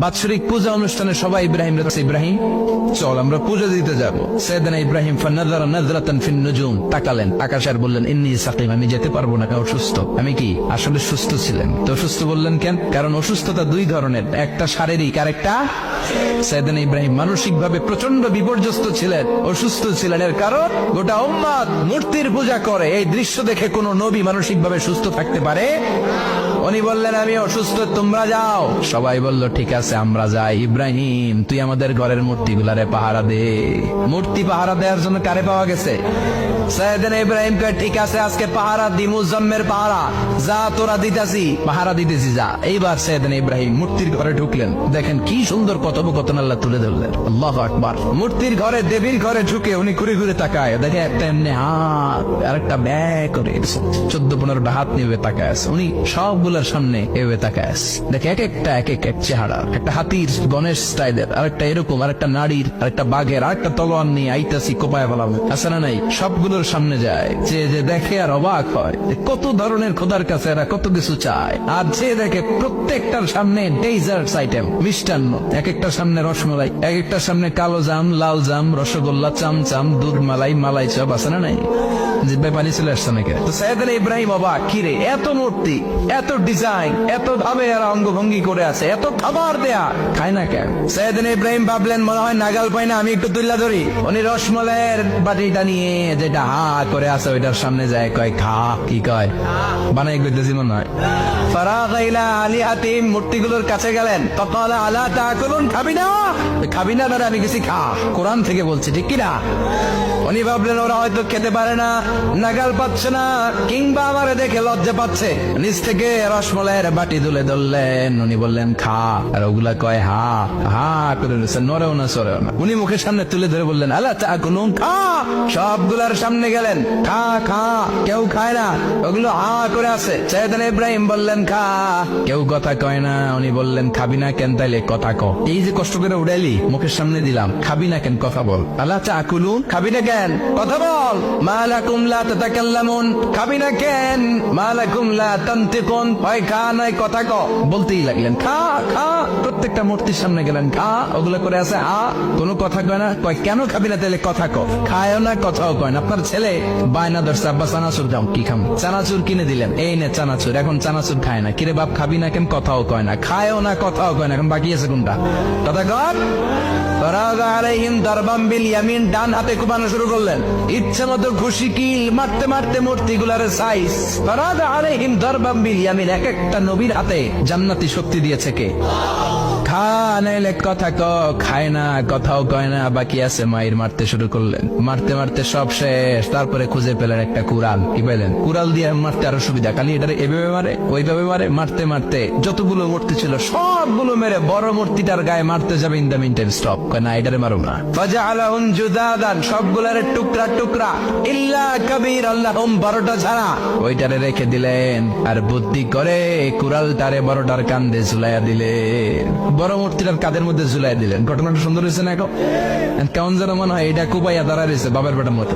বাৎসরিক পূজা অনুষ্ঠানে সবাই ইব্রাহিম ইব্রাহিম চল আমরা পূজা দিতে যাব। সাইয়েদনা ইব্রাহিম ফানাযারা নাযরাতান ফিন নুজুম, তাকালেন আকাশে আর বললেন ইন্নী সাকিম, আমি যেতে পারবো না, আমি অসুস্থ। আমি কি আসলে সুস্থ ছিলেন? তো অসুস্থ বললেন কেন? কারণ অসুস্থতা দুই ধরনের, একটা শারীরিক আর একটা সাইয়েদনা ইব্রাহিম মানসিক ভাবে প্রচন্ড বিপর্যস্ত ছিলেন, অসুস্থ ছিলেন। এর কারণ গোটা উম্মত মূর্তির পূজা করে। এই দৃশ্য দেখে কোন নবী মানসিক ভাবে সুস্থ থাকতে পারে? উনি বললেন আমি অসুস্থ, তোমরা যাও। সবাই বলল ঠিক আছে আমরা যাই। ইব্রাহিম তুই আমাদের ঘরের মূর্তিগুলারে পাহারা দে। মূর্তি পাহারা দেওয়ার জন্য কারে পাওয়া গেছে? সাইয়েদনা ইব্রাহিম কয় ঠিক আছে আজকে পাহারা দি, মুজাম্মের পাহারা, যা তোরা দিতাছি পাহারা দিতেছি যা। এইবার সাইয়েদনা ইব্রাহিম মূর্তির ঘরে ঢুকলেন। দেখেন কি সুন্দর কথোপকথন আল্লাহ তুলে ধরলেন। আল্লাহু আকবার। মূর্তির ঘরে, দেবীর ঘরে ঢুকে উনি ঘুরে ঘুরে তাকায়, দেখে একটা এমনি হাত আর একটা ব্যাগ করে 14-15টা হাত নিয়ে তাকায় আছে। উনি সবগুলোর সামনে এভাবে তাকায় আছে। দেখে এক একটা এক এক চেহারা, একটা হাতির গণেশ স্টাইলের, আরেকটা এরকম, আরেকটা নারীর, আরেকটা বাঘের, আরেকটা তলোয়ার নিয়ে আইতাছি কোপায় ফেলাবো, আছে না নাই? সবগুলোর সামনে যায়, যে দেখে আর অবাক হয় কত ধরনের খোদার কাছে এরা কত কিছু চায়। আর যে দেখে প্রত্যেকটার সামনে ডেজার্টস আইটেম, মিষ্টান্ন, এক একটার সামনে রসমালাই, এক একটার সামনে কালো জাম, লাল জাম, রসগোল্লা, চামচাম, দুধ মালাই, মালাই চপ, আছে না নাই? জিব্বায় পানি চলে আসছে নাকি? তো সাইয়েদনা ইব্রাহিম অবাক, কিরে এত মূর্তি, এত ডিজাইন, এত ভাবে এরা অঙ্গভঙ্গি করে আছে, এত খাবার দেয়া, খায় না কেন? সাইয়েদনা ইব্রাহিম ভাবলেন মনে হয় নাগাল পাই না, আমি একটু তুল্লা ধরি। উনি রসমালাইয়ের বাটিটা নিয়ে যেটা হা করে আছে ওইটার সামনে যায়, কয় খা। কি কয়? বানাই করতেছি মনে হয়। ফারাগা ইলা আলিহাতিহিম, মূর্তিগুলোর কাছে গেলেন। ফাকালা আলা তাকুলুন, খাবি না? খাবি না? ধরে আমি কিছু খা, কোরআন থেকে বলছি, ঠিক কিনা? উনি ভাবলেন ওরা হয়তো খেতে পারে না, নাগাল পাচ্ছে না, কিংবা আমারে দেখে লজ্জা পাচ্ছে। নিচ থেকে রসমালাইয়ের বাটি তুলে ধরলেন। উনি বললেন খা, আর ওগুলা কয় হা হা করে রয়েছে, নরেও না সরেও না। উনি মুখের সামনে তুলে ধরে বললেন আলা তাকুলুন, খা। সবগুলার সামনে গেলেন, খা খা। কেউ খায় না, ওগুলো হা করে আছে। সাইয়েদনা ইব্রাহিম বললেন খা, কেউ কথা কয় না। উনি বললেন খাবি না কেন? তাইলে কথা ক। এই যে কষ্ট করে উড়াইলি, মুখের সামনে দিলাম, খাবি না কেন? কথা বল। আলা তাকুলুন, খাবি না কেন? কথা বল। মা লাকুম লা তাতাকাল্লামুন, খাবি না কেন? মা লাকুম লা তানতিকুন, হয় খা নাই কথা ক। বলতেই লাগলেন খা খা। প্রত্যেকটা মূর্তির সামনে গেলেন, খা। ওগুলো করে আছে হা, কোনো কথা কয় না। কয় কেন খাবি না? তাইলে কথা ক। খায়ও না, কথাও কয় না। আপনার ছেলে বায়না ধরছে, আব্বা চানাচুর দাও। কি খাম? চানাচুর কিনে দিলেন, এই নে চানাচুর। এখন চানাচুর খায় না। কিরে বাপ খাবি না কেন? কথাও কয় না। খায়ও না, কথাও কয় না। এখন বাকি আছে কোনটা? কথা কর। ফারাগা আলাইহিম দারবাম বিল ইয়ামিন, ডান হাতে কুবানো শুরু করলেন। ইচ্ছে মতো খুশি কিল মারতে মারতে মূর্তিগুলার সাইজ। ফারাগা আলাইহিম দারবাম বিল ইয়ামিন, এক একটা নবীর হাতে জান্নাতি শক্তি দিয়েছে কে? খা নাইলে কথা ক। খায় না, কথাও কয় না, বাকি আছে মায়ের। মারতে শুরু করলেন, মারতে মারতে সব শেষ। তারপরে খুঁজে পেলেন একটা কুড়াল। কি পেলেন? কুড়াল দিয়ে মারতে আরো সুবিধা। খালি এটারে এভাবে মারে, ওইভাবে মারে। মারতে মারতে যতগুলো মূর্তি ছিল সবগুলো মেরে বড় মূর্তিটার গায়ে মারতে যাবে। In the meantime stop, কয় না এটারে মারো না। ফাজআলাহুম জুদাদান, সবগুলারে টুকরা টুকরা। ইল্লা কাবীরান লাহুম, বড়টা ছাড়া ওইটারে রেখে দিলেন। আর বুদ্ধি করে কুড়ালটারে বড়টার কান্দে ঝুলাইয়া দিলেন, বড় মূর্তিটার কাদের মধ্যে ঝুলাই দিলেন। ঘটনাটা সুন্দর হয়েছে না? কেমন যেন মনে হয় এটা কুপাইয়া দাঁড়া রয়েছে বাবার বেটার মতো।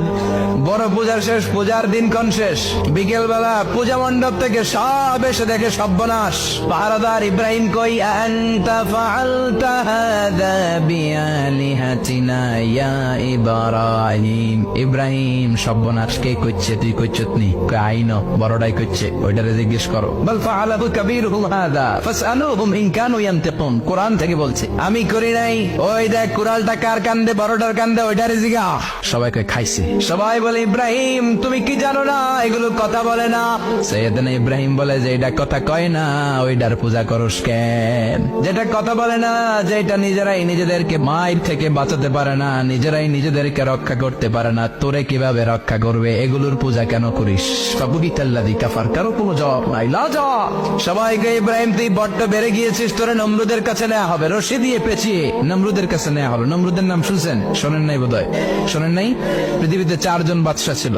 বড় পূজার শেষ, পূজার দিন কোন শেষ। বিকেল বেলা পূজা মণ্ডপ থেকে সব এসে দেখে সর্বনাশ। পাহারাদার ইব্রাহিম কই, আনতা ফাআলতা হাযা বিআলিহাতিনা ইয়া ইব্রাহিম। ইব্রাহিম সর্বনাশ কে কইছে? তুই কইছতনি? কই আইনো বড়টাই কইছে, ওইটারে জিজ্ঞেস করো। বল ফাআলাহু কাবীরুহুম হাযা ফাসআলুহুম ইন কানু ইয়ানতিকুন, কোরআন থেকে বলছে, আমি করি নাই। ওই দেখ কুড়ালটা কার কান্দে, বড়টার কান্দে, ওইটারে জিগা। সবাই কয় খাইছে। সবাই বলে ইব্রাহিম তুমি কি জানো না এগুলো কথা বলে না? সাইয়েদনা ইব্রাহিম বলে যে এটা কথা কয় না, ওইটার পূজা করস কেন? যেটা কথা বলে না, যেটা নিজেরাই নিজেদেরকে মায়ের থেকে বাঁচাতে পারে না, নিজেরাই নিজেদেরকে রক্ষা করতে পারে না, তোরে কিভাবে রক্ষা করবে? এগুলোর পূজা কেন করিস? ফাবুহিতাল্লাযী কাফার, কারো কোনো জবাব নাই। লাজা সবাইকে, ইব্রাহিম তুই বড্ড বেড়ে গিয়েছিস, তোরে নমরুদের কাছে নেওয়া হবে, রশি দিয়ে পেঁচিয়ে নমরুদের কাছে নেওয়া হলো। নমরুদের নাম শুনছেন? শোনেন নাই বোধহয়। শোনেন নাই? পৃথিবীতে 4 জন বাদশা ছিল।